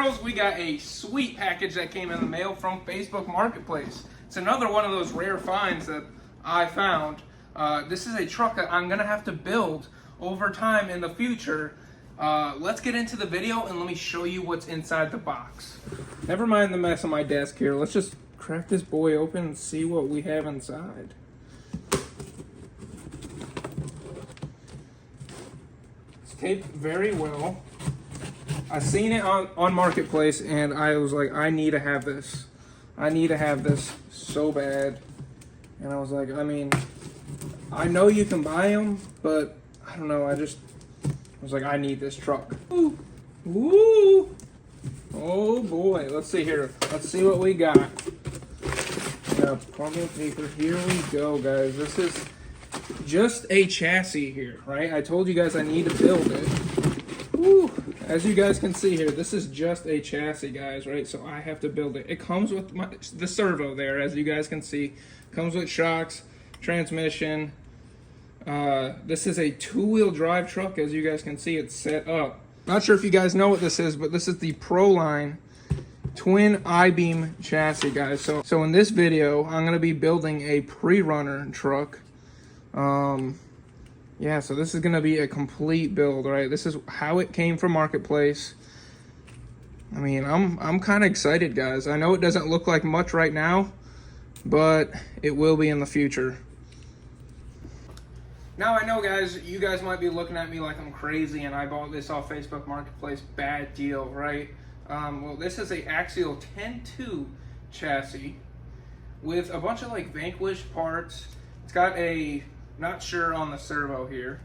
girls, we got a sweet package that came in the mail from Facebook Marketplace. It's another one of those rare finds that I found. This is a truck that I'm gonna have to build over time in the future. Let's get into the video and let me show you what's inside the box. Never mind the mess on my desk here. Let's just crack this boy open and see what we have inside. It's taped very well. I seen it on Marketplace and I was like, I need to have this. I need to have this so bad. And I was like, I mean, I know you can buy them, but I don't know. I was like, I need this truck. Ooh. Ooh. Oh boy. Let's see here. Let's see what we got. Plenty of paper. Here we go, guys. This is just a chassis here, right? I told you guys I need to build it. Woo. As you guys can see here, this is just a chassis, guys, right? So I have to build it. It comes with the servo there, as you guys can see. Comes with shocks, transmission. This is a two-wheel drive truck. As you guys can see, it's set up. Not sure if you guys know what this is, but this is the Proline twin I-beam chassis, guys. So in this video, I'm going to be building a Prerunner truck. Yeah, so this is going to be a complete build, right? This is how it came from Marketplace. I mean, I'm kind of excited, guys. I know it doesn't look like much right now, but it will be in the future. Now I know, guys, you guys might be looking at me like I'm crazy and I bought this off Facebook Marketplace. Bad deal, right? Well, this is a axial 10.2 chassis with a bunch of like Vanquish parts. It's got a, not sure on the servo here,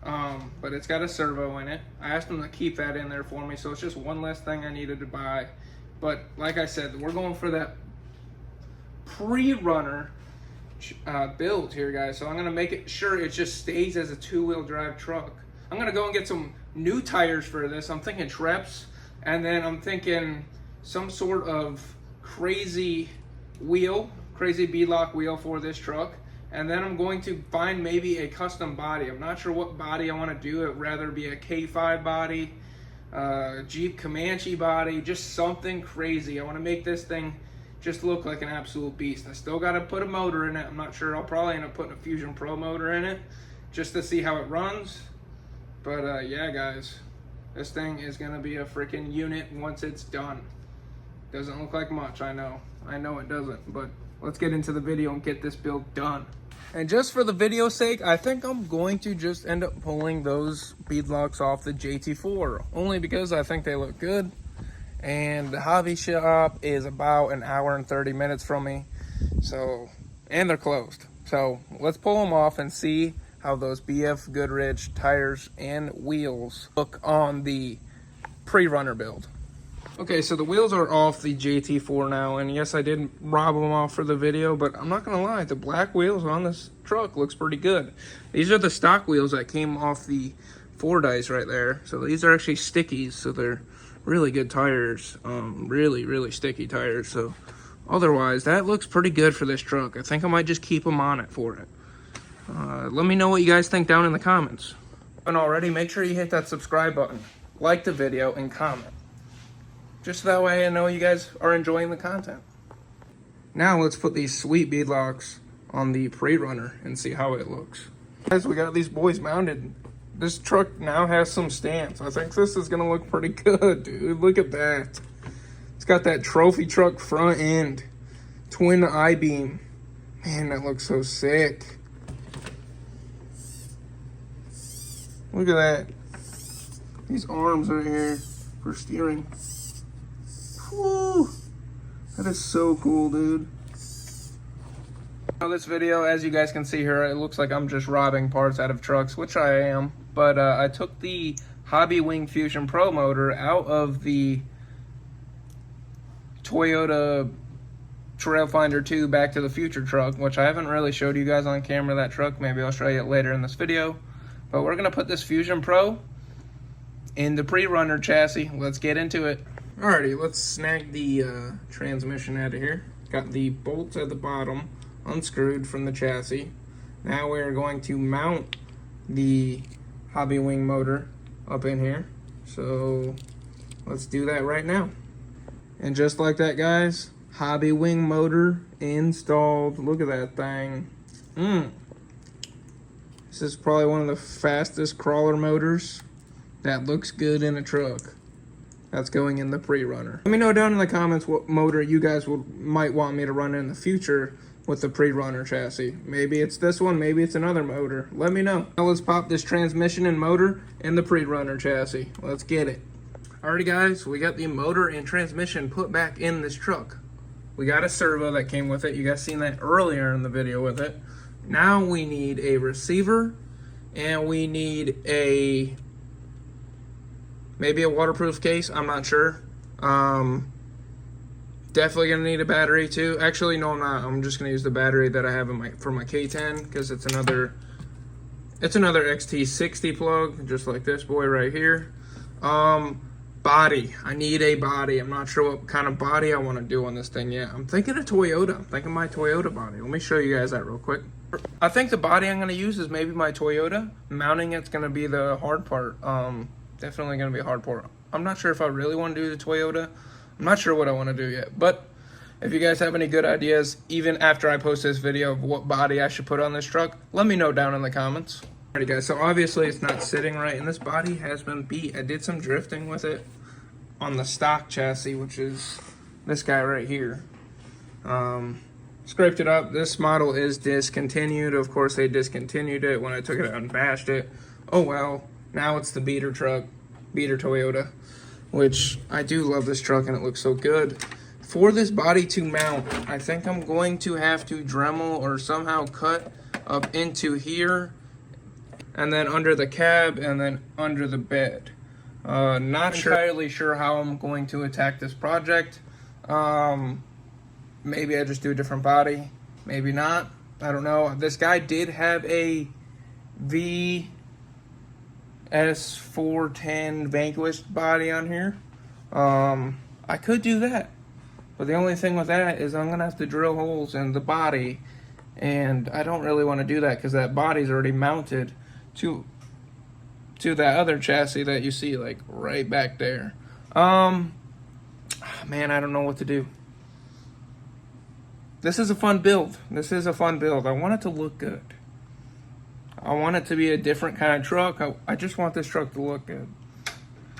but it's got a servo in it. I asked them to keep that in there for me, so it's just one less thing I needed to buy. But like I said, we're going for that Prerunner build here, guys. So I'm gonna make it sure it just stays as a two-wheel drive truck. I'm gonna go and get some new tires for this. I'm thinking Treps, and then I'm thinking some sort of crazy wheel, crazy beadlock wheel for this truck. And then I'm going to find maybe a custom body. I'm not sure what body I want to do. It'd rather be a K5 body, Jeep Comanche body, just something crazy. I want to make this thing just look like an absolute beast. I still got to put a motor in it. I'm not sure. I'll probably end up putting a Fusion Pro motor in it just to see how it runs. But yeah, guys, this thing is going to be a freaking unit once it's done. Doesn't look like much, I know. I know it doesn't, but let's get into the video and get this build done. And just for the video's sake, I think I'm going to just end up pulling those beadlocks off the JT4, only because I think they look good. And the hobby shop is about an hour and 30 minutes from me, so, and they're closed. So let's pull them off and see how those BF Goodrich tires and wheels look on the Prerunner build. Okay, so the wheels are off the JT4 now, and yes, I did rob them off for the video, but I'm not gonna lie, the black wheels on this truck looks pretty good. These are the stock wheels that came off the Fordyce right there. So these are actually stickies, so they're really good tires, really sticky tires. So otherwise, that looks pretty good for this truck. I think I might just keep them on it for it. Let me know what you guys think down in the comments. And already, make sure you hit that subscribe button, like the video, and comment. Just that way I know you guys are enjoying the content. Now let's put these sweet beadlocks on the Prerunner and see how it looks. Guys, we got these boys mounted. This truck now has some stance. I think this is gonna look pretty good, dude. Look at that. It's got that trophy truck front end. Twin I-beam. Man, that looks so sick. Look at that. These arms right here for steering. Woo! That is so cool, dude. Now this video, as you guys can see here, it looks like I'm just robbing parts out of trucks, which I am. But I took the Hobby Wing Fusion Pro motor out of the Toyota Trailfinder 2 Back to the Future truck, which I haven't really showed you guys on camera, that truck. Maybe I'll show you it later in this video. But we're going to put this Fusion Pro in the Prerunner chassis. Let's get into it. Alrighty, let's snag the transmission out of here. Got the bolts at the bottom unscrewed from the chassis. Now we're going to mount the Hobby Wing motor up in here. So let's do that right now. And just like that, guys, hobby wing motor installed. Look at that thing. This is probably one of the fastest crawler motors that looks good in a truck. That's going in the Prerunner. Let me know down in the comments what motor you guys might want me to run in the future with the Prerunner chassis. Maybe it's this one, maybe it's another motor. Let me know. Now let's pop this transmission and motor in the Prerunner chassis. Let's get it. Alrighty guys, we got the motor and transmission put back in this truck. We got a servo that came with it. You guys seen that earlier in the video with it. Now we need a receiver, and we need maybe a waterproof case. I'm not sure. Definitely gonna need a battery too. Actually, no, I'm not. I'm just gonna use the battery that I have for my K10 because it's another XT60 plug, just like this boy right here. Body. I need a body. I'm not sure what kind of body I want to do on this thing yet. I'm thinking a Toyota. I'm thinking my Toyota body. Let me show you guys that real quick. I think the body I'm going to use is maybe my Toyota. Mounting it's going to be the hard part. Definitely going to be a hard part. I'm not sure if I really want to do the Toyota. I'm not sure what I want to do yet. But if you guys have any good ideas, even after I post this video of what body I should put on this truck, let me know down in the comments. Alrighty guys, so obviously it's not sitting right, and this body has been beat. I did some drifting with it on the stock chassis, which is this guy right here. Scraped it up. This model is discontinued. Of course, they discontinued it when I took it out and bashed it. Oh well, now it's the beater truck, beater Toyota, which I do love this truck and it looks so good. For this body to mount, I think I'm going to have to Dremel or somehow cut up into here, and then under the cab, and then under the bed. Not entirely sure how I'm going to attack this project. Maybe I just do a different body. Maybe not. I don't know. This guy did have a VS410 Vanquished body on here. I could do that. But the only thing with that is I'm going to have to drill holes in the body. And I don't really want to do that because that body's already mounted to that other chassis that you see like right back there. Man, I don't know what to do. This is a fun build. This is a fun build. I want it to look good. I want it to be a different kind of truck. I just want this truck to look good.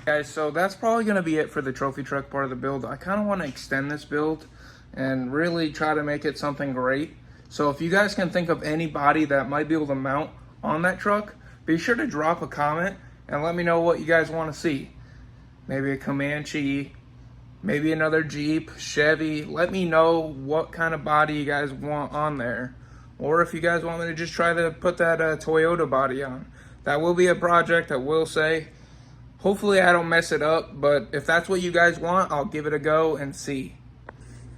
Guys, so that's probably going to be it for the trophy truck part of the build. I kind of want to extend this build and really try to make it something great. So if you guys can think of any body that might be able to mount on that truck, be sure to drop a comment and let me know what you guys want to see. Maybe a Comanche, maybe another Jeep, Chevy. Let me know what kind of body you guys want on there. Or if you guys want me to just try to put that Toyota body on. That will be a project, I will say. Hopefully I don't mess it up, but if that's what you guys want, I'll give it a go and see.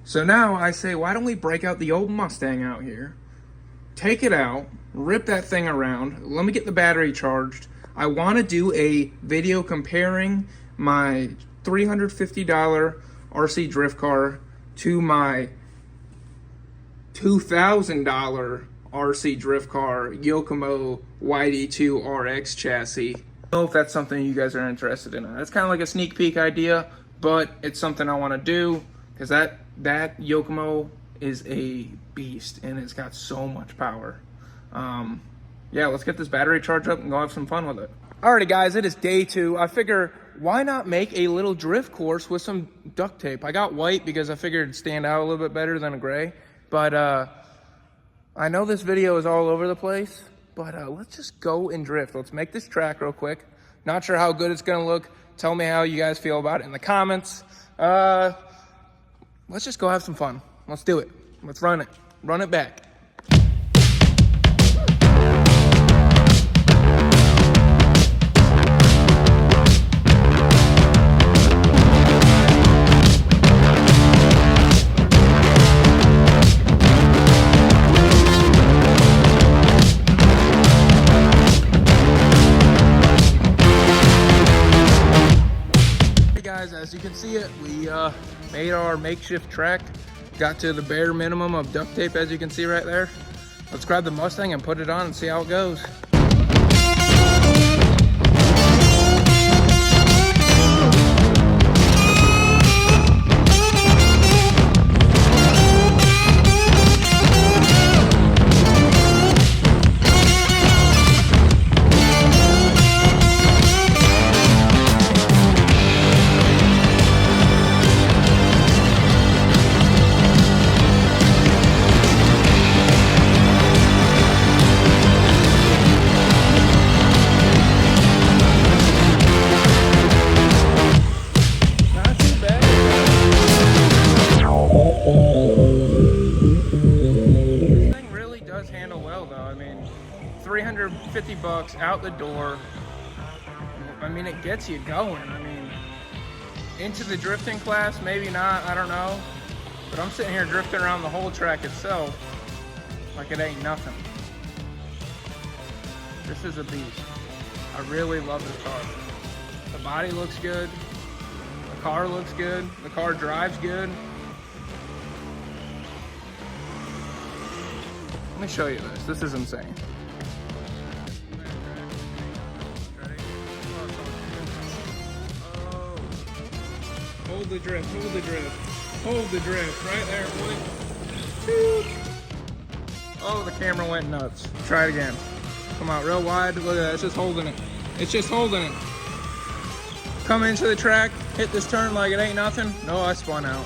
So now I say, why don't we break out the old Mustang out here, take it out, rip that thing around, let me get the battery charged. I want to do a video comparing my $350 RC drift car to my $2,000 RC drift car Yokomo YD2 RX chassis. I don't know if that's something you guys are interested in. That's kind of like a sneak peek idea, but it's something I want to do because that Yokomo is a beast and it's got so much power. Yeah, let's get this battery charged up and go have some fun with it. Alrighty guys, it is day 2. I figure why not make a little drift course with some duct tape. I got white because I figured it'd stand out a little bit better than a gray. But I know this video is all over the place, but let's just go and drift. Let's make this track real quick. Not sure how good it's gonna look. Tell me how you guys feel about it in the comments. Let's just go have some fun. Let's do it. Let's run it. Run it back. As you can see it, we made our makeshift track, got to the bare minimum of duct tape as you can see right there. Let's grab the Mustang and put it on and see how it goes. does handle well though. I mean, 350 bucks out the door. I mean, it gets you going. I mean, into the drifting class, maybe not, I don't know. But I'm sitting here drifting around the whole track itself like it ain't nothing. This is a beast. I really love this car. The body looks good. The car looks good. The car drives good. Let me show you this. This is insane. Hold the drift, hold the drift, hold the drift. Right there, boy. Oh, the camera went nuts. Try it again. Come out real wide. Look at that. It's just holding it. It's just holding it. Come into the track, hit this turn like it ain't nothing. No, I spun out.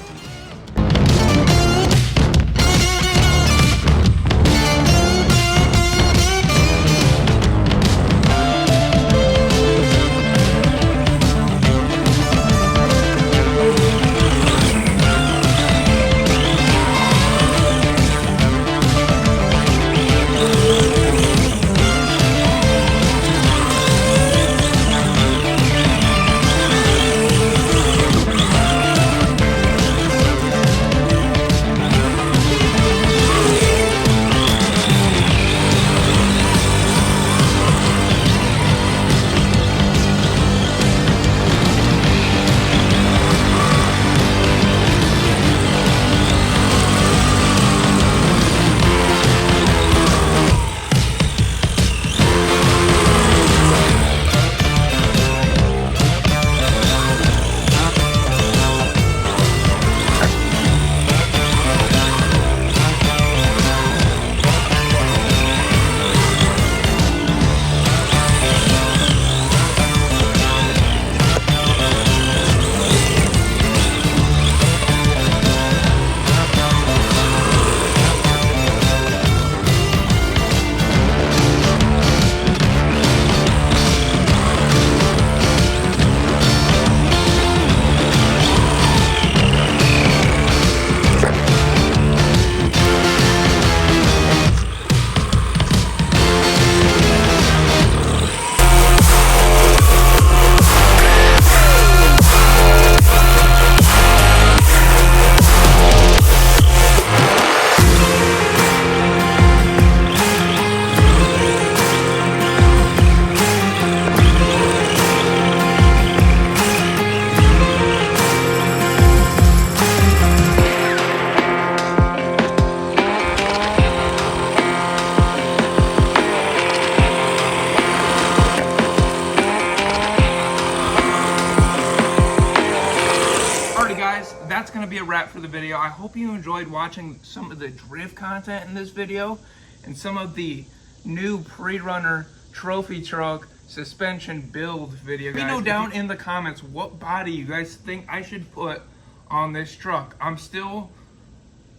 That's going to be a wrap for the video. I hope you enjoyed watching some of the drift content in this video and some of the new Prerunner trophy truck suspension build video, guys. Let me know down in the comments what body you guys think I should put on this truck. I still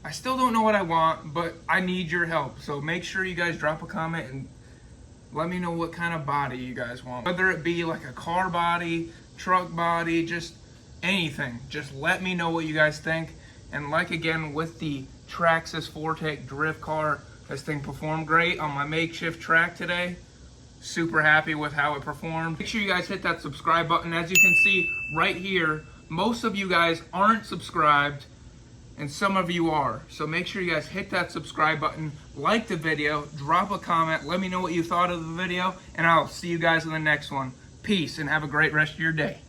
don't know what I want, but I need your help. So make sure you guys drop a comment and let me know what kind of body you guys want. Whether it be like a car body, truck body, just anything. Just let me know what you guys think. And like again with the Traxxas Fortec drift car, this thing performed great on my makeshift track today. Super happy with how it performed. Make sure you guys hit that subscribe button. As you can see right here, most of you guys aren't subscribed and some of you are. So make sure you guys hit that subscribe button, like the video, drop a comment, let me know what you thought of the video, and I'll see you guys in the next one. Peace and have a great rest of your day.